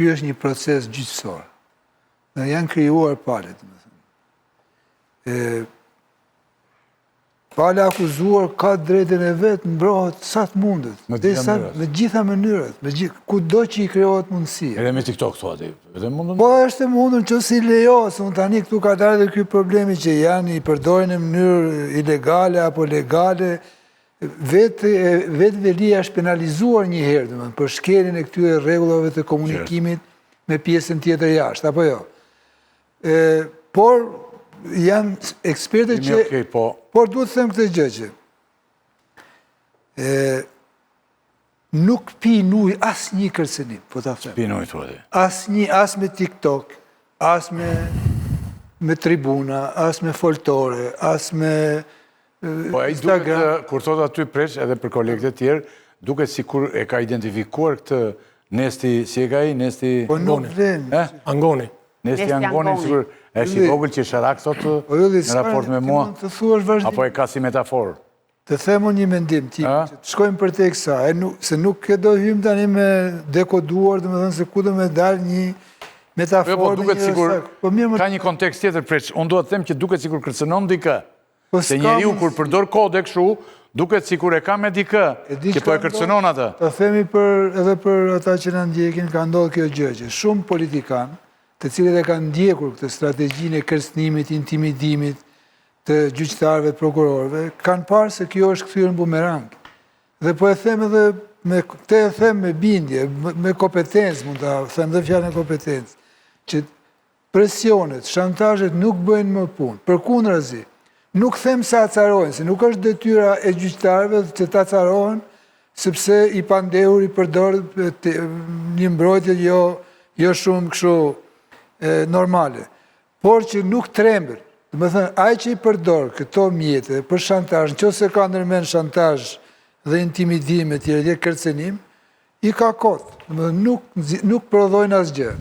ky është një proces gjyqësor. Dhe janë krijuar palët, pala akuzuar ka drejtën e vetë, mbrohet sa të mundet. Me gjitha mënyrat, kudo që i krijohet mundësia. Edhe me TikTok thua ti. Po është e mundur nëse i lejo, se unë tani këtu ka dalë ky problemi që janë i përdorin në mënyrë ilegale apo legale. Vetë Velia është penalizuar një herë, për shkeljen e këtyre rregullave të komunikimit me pjesën tjetër jashtë, apo jo. Por janë ekspertë që... Por duhet të them këtë gjë që nuk pin ujë asnjë kërcënim, po ta them. Pin ujë thotë. As me TikTok, as me tribuna, as me foltore, as me Instagram. Kur thot aty preç edhe për kolegët e tjerë, duket sikur e ka identifikuar këtë Nesti, si e ka i Nesti? Po nuk vlen. Angoni. Nesti Angoni, sigur, është i vogël që sharak thotë në raport me mua, apo e ka si metaforë? Të themu një mendim tim, që të shkojmë për te kësa, se nuk do hymë tani me dekoduar, dhe me dhënë se ku do me dalë një metaforë. Po duket sikur, ka një kontekst tjetër preç, unë do të them që duket sikur kërcënon dikë, se njeriu kur përdor kode kështu, duket sikur e ka me dikë, që po e kërcënon atë. Të themi edhe për ata që në ndjekin, ka ndodhë kjo gjë, që shumë politikanë, të cilët e kanë ndjekur këtë strategjinë e kërcënimit, intimidimit të gjyqtarëve, prokurorëve, kanë parë se kjo është kthyer në bumerang. Dhe po e them edhe këtë e them me bindje, me kompetencë, mund ta them dhe fjalën e kompetencë, që presionet, shantazhet nuk bëjnë më punë. Përkundrazi, nuk them se acarojnë, se nuk është detyra e gjyqtarëve që ta acarohen, sepse i pandehur i përdor një mbrojtje jo shumë kështu normale, por që nuk trembër. Dhe me thënë, ai që i përdor këto mjete për shantazh, nëse ka ndërmend shantazh dhe intimidim e tjerë kërcënim, i ka kot. Dhe me thënë, nuk prodhojnë asgjë.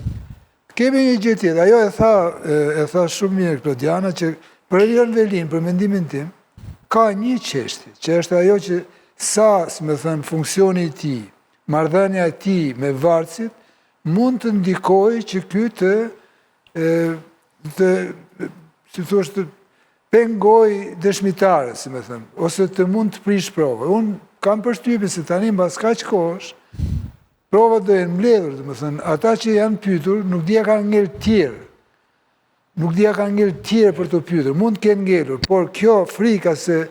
Kemi një gjë tjetër, ajo e tha shumë mirë Klodiana, që për Erion Velin, për mendimin tim, ka një çështje, që është ajo që sa, si me thënë, funksioni i tij, marrëdhënia e tij me varësit, mund të ndikojë që ky si thosht, të pengoj dëshmitare, si me thëmë, ose të mund të prish prova. Unë kam përshtypjen se tani mbas kaq kohësh, provat do jenë mbledhur, dhe me thënë, ata që janë pyetur, nuk dia kanë ngel tjerë. Nuk dia kanë ngel tjerë për të pyetur, mund të kenë ngelur, por kjo frika se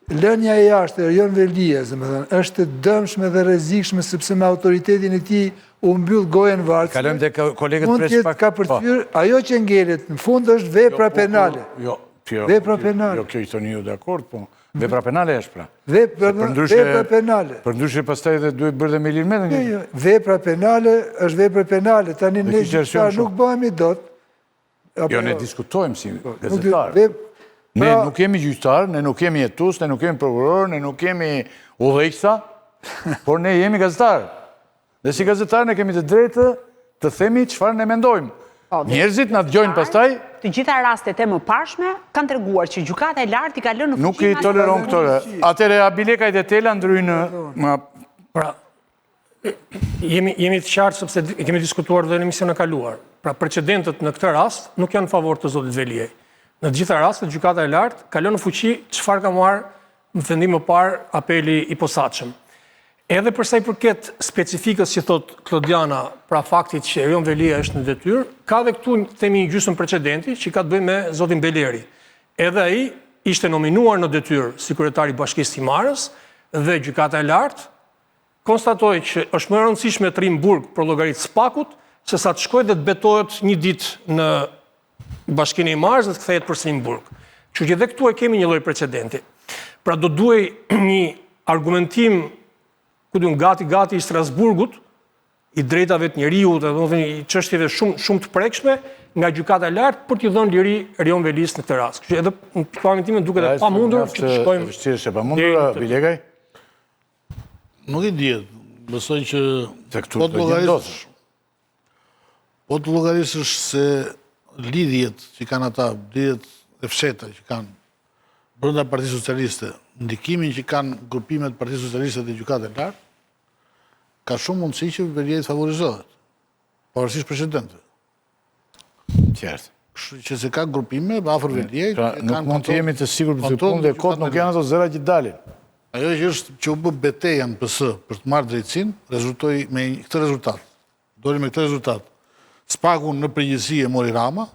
lënia e jashtë e Erion Velias, dhe me thënë, është dëmshme dhe rrezikshme sepse me autoritetin e tij u mbyll gojen varësve. Kalojmë te kolegët mund të ka përfyer, ajo që ngelet në fund është vepra penale. Vepra penale. Jo, kjo i thoni ju dakord, po. Vepra penale është pra. Vepra penale. Përndryshe pastaj edhe duhet bërë dhe me lirmendën. Jo, vepra penale është vepra penale. Tani ne nuk bëhemi dot. Jo, ne diskutojmë si gazetarë. Ne nuk jemi gjyqtar, ne nuk jemi jetues, ne nuk jemi prokuror, ne nuk jemi udhëheqësa, por ne jemi gazetarë. Dhe si gazetarë ne kemi të drejtë të themi çfarë ne mendojmë. Njerëzit na dëgjojnë pastaj. Të gjitha rastet e mëparshme kanë treguar që gjykata e lartë i ka lënë në fuqi. Nuk i toleron këtë. Atëre Abileka i Tela ndryjnë. Pra, jemi të qartë sepse kemi diskutuar dhe në emision e kaluar. Pra, precedentët në këtë rast nuk janë në favor të zotit Veliaj. Në të gjitha rastet, gjykata e lartë ka lënë në fuqi çfarë ka marrë në vendim më parë apeli i posaçëm. Edhe përsa i përket specifikës që thot Klodiana, pra faktit që Erion Velia është në detyrë, ka dhe këtu themi një gjysmë precedenti që ka të bëjë me zotin Beleri. Edhe ai ishte nominuar në detyrë si kryetari i Bashkisë Timarës dhe gjykata e lartë konstatoi që është më e rëndësishme të rrim burg për llogaritë Spakut, se sa të shkojë dhe të betohet një ditë në Bashkinë e Timarës dhe të kthehet përsëri në burg. Kështu që edhe këtu e kemi një lloj precedenti. Pra do duhej një argumentim gati i Strasburgut, i drejtave të njeriut, i çështjeve shumë të prekshme nga gjykata e lartë për t'i dhënë liri Erion Velis në këtë rast. Kështu edhe në pikpamjen time duket e pamundur që të shkojmë. Vështirësh e pamundur, Bilekaj? Nuk i dihet. Besoj që po të llogarisësh se lidhjet që kanë ata, lidhjet e fsheta që kanë brenda Partisë Socialiste, ndikimin që kanë grupimet Partisë Socialiste dhe gjykatës e lartë, ka shumë mundësi që Velia të favorizohet. pavarësisht presidentëve. Qartë. Kështu që se ka grupime, afër Veliaj... Pra, nuk mund të jemi të sigur për të punë dhe kot nuk janë ato zëra që dalin. Ajo që u bë beteja në PS për të marrë drejtësinë, rezultoi me këtë rezultat. Doli me këtë rezultat. Spakun në përgjithësi e mori Rama,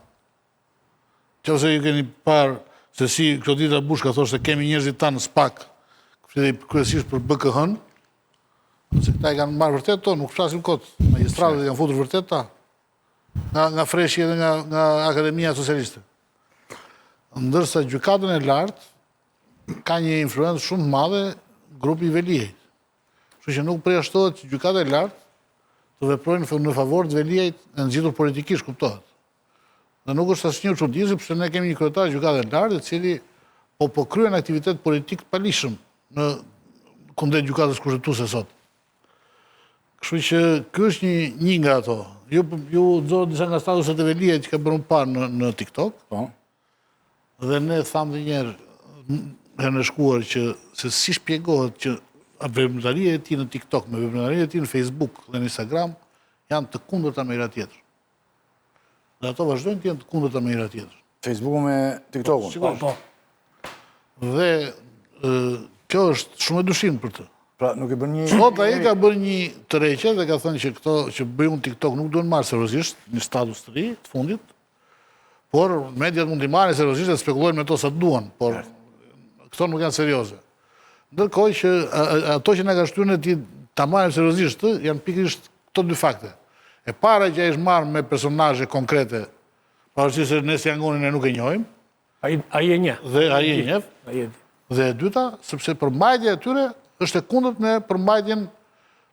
që ose ju keni parë se si Klodita Bush ka thoshtë se kemi njerëzit tanë në spak, kryesisht për BKH-n, se këta i kanë marrë vërtet to, nuk flasim kot, magistratët janë futur vërtet ta, nga freshje dhe nga Akademia Socialiste. Ndërsa gjykatën e lartë ka një influencë shumë madhe grupi Veliajt. Kështu që nuk përjashtohet që gjykata e lartë të veprojnë në favor të Veliajt në nxitur politikisht, kuptohet. Dhe nuk është asnjë çuditësi pse ne kemi një kryetar gjykate e lartë i cili po kryen aktivitet politik të palishëm në kundrejt gjykatës kushtetuese sot. Kështu që ky është një nga ato. Ju nxorët disa nga statuset e Veliajt që ka bërë më parë në TikTok. Po. Dhe ne thamë dhe njerë në shkuar që se si shpjegohet që veprimtaria e tij në TikTok me veprimtaria e tij në Facebook dhe në Instagram janë të kundërta me njëra tjetër. Dhe ato vazhdojnë të jenë të kundërta me njëra tjetër. Facebooku me TikTokun. Po. Dhe kjo është shumë e dushim për të. Pra nuk e bën një... Sot ai ka bërë një tërheqje dhe ka thënë që këto që bëjnë TikTok nuk duhen marrë seriozisht, një status të ri të fundit, por mediat mund t'i marrin seriozisht dhe spekulojnë me to sa duan, por këto nuk janë serioze. Ndërkohë që ato që na ka shtyrë ne ta marrim seriozisht janë pikërisht këto dy fakte. E para që ai është marrë me personazhe konkrete, pavarësisht se ne si Angonin ne nuk e njohim. Ai e njeh. Dhe ai e njeh. Dhe e dyta, sepse përmbajtja e tyre është e kundërt me përmbajtjen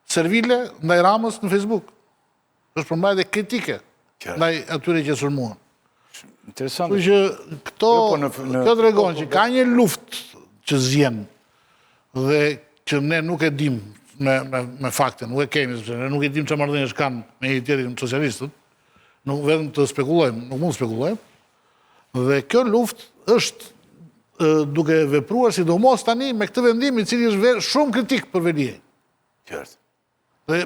servile ndaj Ramës në Facebook. Është përmbajtje kritike ndaj atyre që sulmuan. Interesant. Kështu që kjo tregon që ka një luftë që zjen dhe që ne nuk e dim me fakte, nuk e kemi, sepse ne nuk e dim çfarë marrëdhënies kanë me një tjetrin socialistët, nuk vetëm të spekulojmë, nuk mund të spekulojmë. Dhe kjo luftë është duke vepruar sidomos tani me këtë vendim i cili është shumë kritik për Veliaj. Qartë. Dhe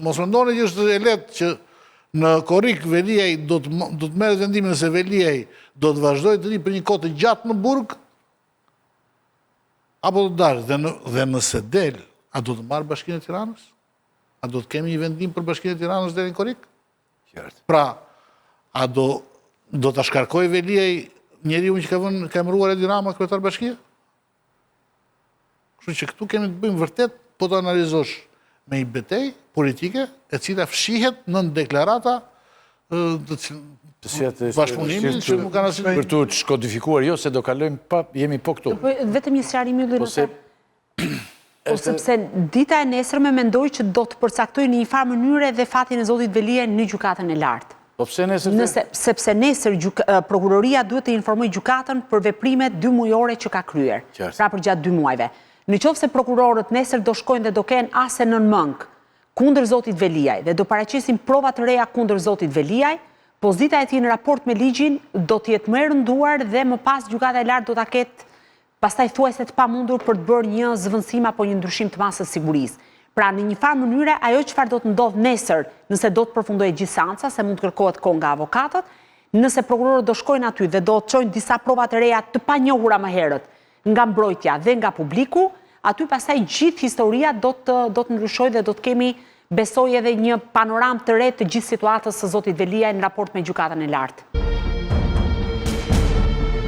mos mendoni që është e lehtë që në korrik Veliaj do të merret vendimin se Veliaj do të vazhdojë të ri për një kohë të gjatë në burg apo do të dalë dhe nëse del, a do të marrë Bashkinë e Tiranës? A do të kemi një vendim për Bashkinë e Tiranës deri në korrik? Qartë. Pra, a do ta shkarkojë Veliaj njeriu që ka emëruar Edi Rama kryetar bashkie? Kështu që këtu kemi të bëjmë vërtet po të analizosh me një betejë politike e cila fshihet në deklarata bashkëpunimi që nuk kanë asnjë për të shkodifikuar, jo se do kalojmë pa jemi po këtu. Vetëm një sqarim yll. Sepse dita e nesërme mendoj që do të përcaktoj në një farë mënyre dhe fatin e zotit Veliaj në gjykatën e lartë. Po pse nesër? Sepse nesër prokuroria duhet të informoj gjykatën për veprimet 2 mujore që ka kryer, pra për gjatë 2 muajve. Në qoftë se prokurorët nesër do shkojnë dhe do kenë ase nën mëngë kundër zotit Veliaj dhe do paraqesin prova të reja kundër zotit Veliaj, pozita e tij në raport me ligjin do të jetë më e rënduar dhe më pas gjykata e lartë do ta ketë pastaj thuajse të pamundur për të bërë një zëvendësim apo një ndryshim të masës sigurisë. Pra në një farë mënyre, ajo çfarë do të ndodh nesër, nëse do të përfundojë gjithë seanca, se mund të kërkohet kohë nga avokatët, nëse prokurorët do shkojnë aty dhe do të çojnë disa prova të reja të panjohura më herët nga mbrojtja dhe nga publiku, aty pastaj gjithë historia do të ndryshojë dhe do të kemi, besoj, edhe një panoramë të re të gjithë situatës së zotit Veliaj në raport me gjykatën e lartë.